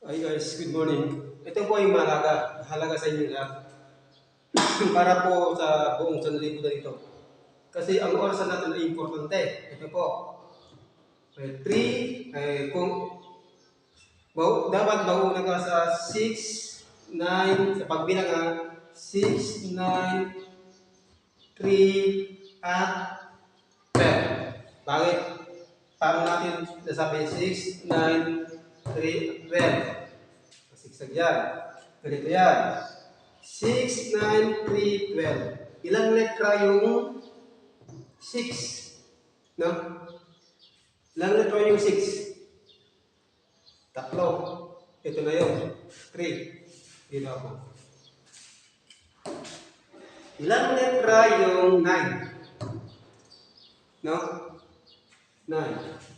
Hi guys, good morning. Ito po ay mahalaga sa inyo lahat. Para po sa buong sanlibutan ito. Kasi ang orasan natin ay importante. Ito po. 3, dapat mauna ka sa 6, 9, sa pagbilang 6, 9, 3, at 12. Bakit? Paano natin nasabi 6, 9, 3, 12? Sigsag yan. Ganito yan. 6, 9, 3, 12. Ilang letra yung 6? No? Ilang letra yung 6? Tatlo. Ito na yun. 3. Dito ako. Ilang letra yung 9? No? 9.